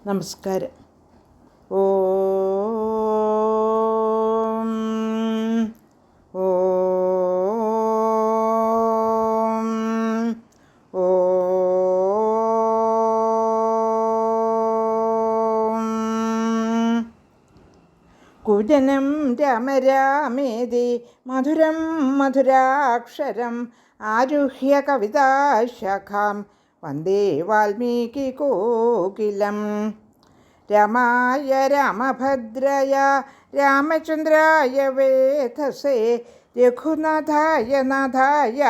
നമസ്കാരം. ഓം ഓം ഓം. കുജനം രാമരാമേതി മധുരം മധുരാക്ഷരം ആരുഹ്യ കവിതാശാഖാം വന്ദേ വാൽമീകികോകിലം. രാമായ രാമഭദ്രയ രാമചന്ദ്രായ വേധസേ രഘുനാഥായ നാഥായ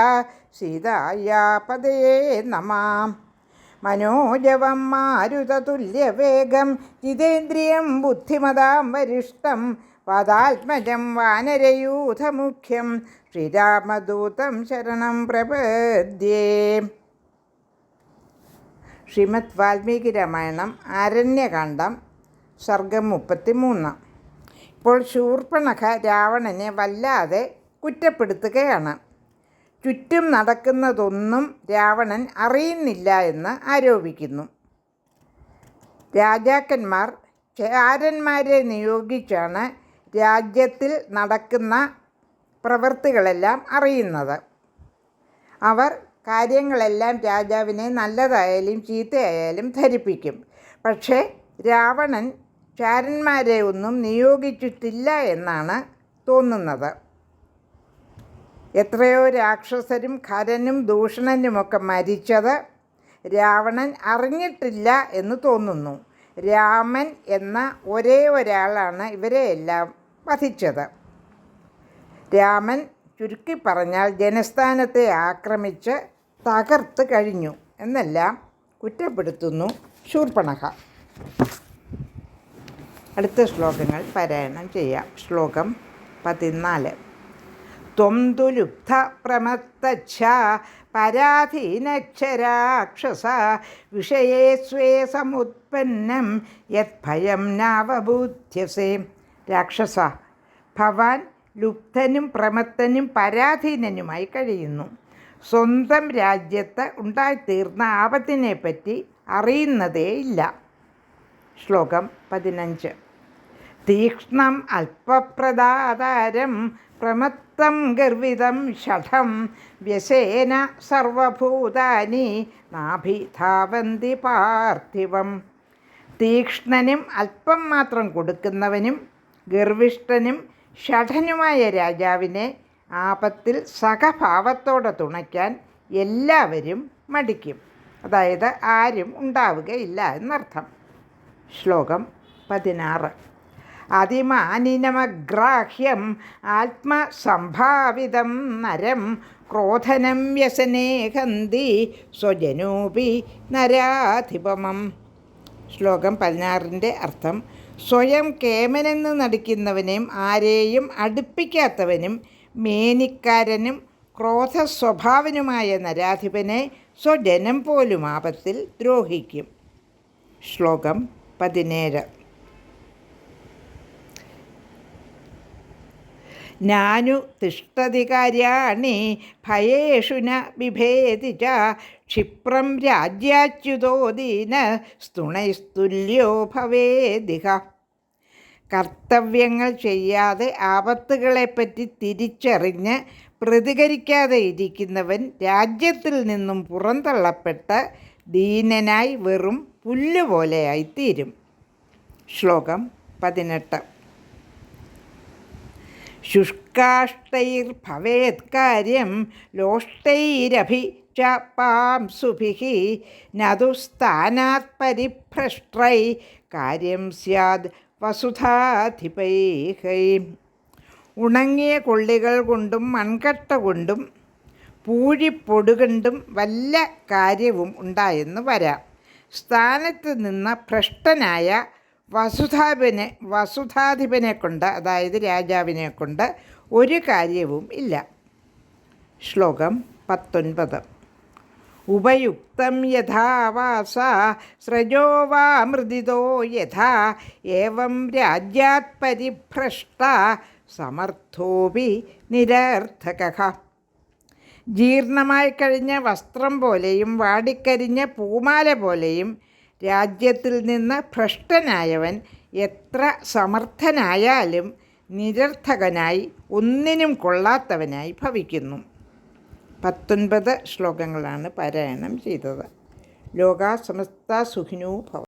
സീതായ പതയേ നമഃ. മനോജവം മാരുതതുല്യവേഗം ജിതേന്ദ്രിയം ബുദ്ധിമതാം വരിഷ്ടം വാതാത്മജം വാനരയൂഥമുഖ്യം ശ്രീരാമദൂതം ശരണം പ്രപദ്യേ. ശ്രീമദ് വാൽമീകി രാമായണം ആരണ്യകാണ്ഡം സർഗം 33. ഇപ്പോൾ ശൂർപ്പണഖ രാവണനെ വല്ലാതെ കുറ്റപ്പെടുത്തുകയാണ്. ചുറ്റും നടക്കുന്നതൊന്നും രാവണൻ അറിയുന്നില്ല എന്ന് ആരോപിക്കുന്നു. രാജാക്കന്മാർ ചാരന്മാരെ നിയോഗിച്ചാണ് രാജ്യത്തിൽ നടക്കുന്ന പ്രവൃത്തികളെല്ലാം അറിയുന്നത്. അവർ കാര്യങ്ങളെല്ലാം രാജാവിനെ നല്ലതായാലും ചീത്തയായാലും ധരിപ്പിക്കും. പക്ഷേ രാവണൻ ചാരന്മാരെ ഒന്നും നിയോഗിച്ചിട്ടില്ല എന്നാണ് തോന്നുന്നത്. എത്രയോ രാക്ഷസരും ഖരനും ദൂഷണനുമൊക്കെ മരിച്ചത് രാവണൻ അറിഞ്ഞിട്ടില്ല എന്ന് തോന്നുന്നു. രാമൻ എന്ന ഒരേ ഒരാളാണ് ഇവരെയെല്ലാം വധിച്ചത്. രാമൻ ചുരുക്കി പറഞ്ഞാൽ ജനസ്ഥാനത്തെ ആക്രമിച്ച് തകർത്ത് കഴിഞ്ഞു എന്നെല്ലാം കുറ്റപ്പെടുത്തുന്നു ശൂർപ്പണഖ. അടുത്ത ശ്ലോകങ്ങൾ പാരായണം ചെയ്യാം. ശ്ലോകം 14. ത്വം തു ലുബ്ധ പ്രമത്തച്ഛ പരാധീനക്ഷരാക്ഷസ വിഷയേ സ്വേ സമുത്പന്നം യത് ഭയം നാവബുദ്ധ്യസേ. രാക്ഷസ, ഭവാൻ ലുബ്ധനും പ്രമത്തനും പരാധീനനുമായി കഴിയുന്നു. സ്വന്തം രാജ്യത്ത് ഉണ്ടായിത്തീർന്ന ആപത്തിനെപ്പറ്റി അറിയുന്നതേയില്ല. ശ്ലോകം 15. തീക്ഷ്ണം അല്പപ്രദാതാരം പ്രമത്തം ഗർവിതം ഷഠം വ്യസേന സർവഭൂതാനി നാഭിധാവന്തി പാർത്ഥിവം. തീക്ഷ്ണനും അല്പം മാത്രം കൊടുക്കുന്നവനും ഗർവിഷ്ഠനും ഷഠനുമായ രാജാവിനെ ആപത്തിൽ സഹഭാവത്തോടെ തുണയ്ക്കാൻ എല്ലാവരും മടിക്കും. അതായത് ആരും ഉണ്ടാവുകയില്ല എന്നർത്ഥം. ശ്ലോകം 16. അതിമാനിനമഗ്രാഹ്യം ആത്മസംഭാവിതം നരം ക്രോധനം വ്യസനേ ഹന്തി സ്വജനോപി നരാധിപമം. ശ്ലോകം 16ൻ്റെ അർത്ഥം: സ്വയം കേമനെന്ന് നടിക്കുന്നവനും ആരെയും അടുപ്പിക്കാത്തവനും മേനിക്കാരനും ക്രോധസ്വഭാവനുമായ നരാധിപനെ സ്വജനം പോലും ആപത്തിൽ ദ്രോഹിക്കും. ശ്ലോകം 17. നാനു തിഷ്ഠതി കാര്യാണി ഭയേഷു ന ബിഭേതി ച ക്ഷിപ്രം രാജ്യാച്യുതോ ദീന സ്തുണൈസ്തുല്യോ ഭവേദിഹ. കർത്തവ്യങ്ങൾ ചെയ്യാതെ ആപത്തുകളെപ്പറ്റി തിരിച്ചറിഞ്ഞ് പ്രതികരിക്കാതെ ഇരിക്കുന്നവൻ രാജ്യത്തിൽ നിന്നും പുറന്തള്ളപ്പെട്ട് ദീനനായി വെറും പുല്ലുപോലെയായിത്തീരും. ശ്ലോകം 18. ശുഷ്കാഷ്ടൈർഭവേത് കാര്യം ലോഷ്ടൈരഭി ച പാംസുഭിഃ നതു സ്ഥാനാത് പരിഭ്രഷ്ടൈ കാര്യം സ്യാദ് വസുധാധിപൈഃ. ഉണങ്ങിയ കൊള്ളികൾ കൊണ്ടും മൺകട്ട കൊണ്ടും പൂഴിപ്പൊടുകൊണ്ടും വല്ല കാര്യവും ഉണ്ടായെന്ന് വരാം. സ്ഥാനത്ത് നിന്ന് ഭ്രഷ്ടനായ വസുധാധിപനെ കൊണ്ട്, അതായത് രാജാവിനെ കൊണ്ട് ഒരു കാര്യവും ഇല്ല. ശ്ലോകം 19. ഉപയുക്തം യഥാ വാസ സ്രജോ വാ മൃദിതോ യഥാ ഏവം രാജ്യാത് പരിഭ്രഷ്ട സമർത്ഥോപി നിരർത്ഥകഃ. ജീർണമായി കഴിഞ്ഞ വസ്ത്രം പോലെയും വാടിക്കരിഞ്ഞ പൂമാല പോലെയും രാജ്യത്തിൽ നിന്ന് ഭ്രഷ്ടനായവൻ എത്ര സമർത്ഥനായാലും നിരർത്ഥകനായി ഒന്നിനും കൊള്ളാത്തവനായി ഭവിക്കുന്നു. 19 ശ്ലോകങ്ങളാണ് പാരായണം ചെയ്തത്. ലോകാ സമസ്ത സുഖിനോ ഭവ.